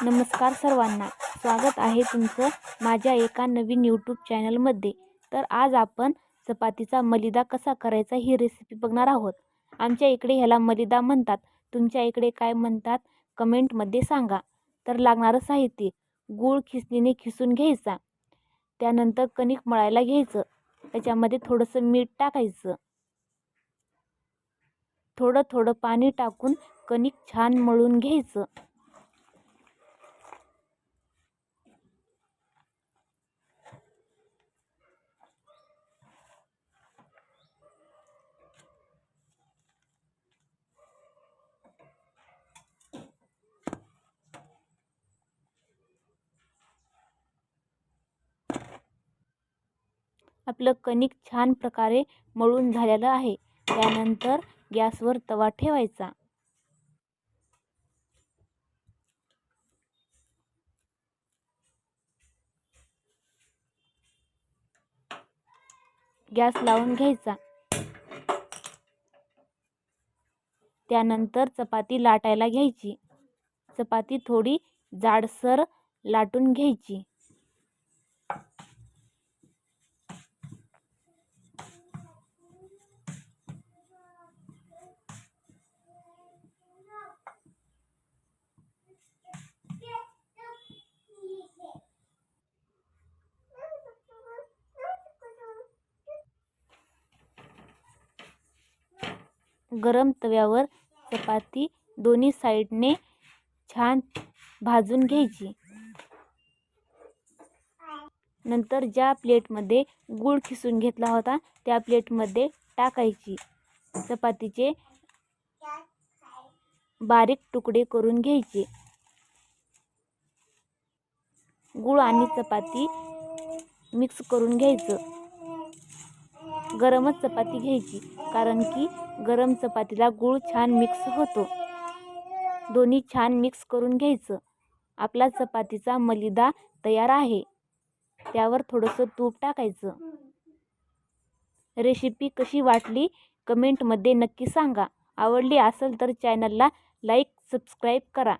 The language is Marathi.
नमस्कार सर्वांना, स्वागत आहे तुमचं माझ्या एका नवीन यूट्यूब चॅनलमध्ये। तर आज आपण चपातीचा मलिदा कसा करायचा ही रेसिपी बघणार आहोत। आमच्या इकडे ह्याला मलिदा म्हणतात, तुमच्या इकडे काय म्हणतात कमेंटमध्ये सांगा। तर लागणारं साहित्य: गूळ खिसणीने खिसून घ्यायचा, त्यानंतर कणिक मळायला घ्यायचं, त्याच्यामध्ये थोडंसं मीठ टाकायचं, थोडं थोडं पाणी टाकून कणिक छान मळून घ्यायचं। आपलं कणिक छान प्रकारे मळून झालेलं आहे। त्यानंतर गॅसवर तवा ठेवायचा, गॅस लावून घ्यायचा। त्यानंतर चपाती लाटायला घ्यायची, चपाती थोडी जाडसर लाटून घ्यायची। गरम तव्यावर चपाती दोन्ही साईडने छान भाजून घ्यायची। नंतर ज्या प्लेटमध्ये गूळ खिसून घेतला होता त्या प्लेटमध्ये टाकायची। चपातीचे बारीक तुकडे करून घ्यायचे। गूळ आणि चपाती मिक्स करून घ्यायचं। गरमच चपाती घ्यायची, कारण की गरम चपातीला गूळ छान मिक्स होतो। दोन्ही छान मिक्स करून घ्यायचं। आपला चपातीचा मलिदा तयार आहे। त्यावर थोडंसं तूप टाकायचं। रेसिपी कशी वाटली कमेंटमध्ये नक्की सांगा। आवडली असेल तर चॅनलला लाईक सबस्क्राईब करा।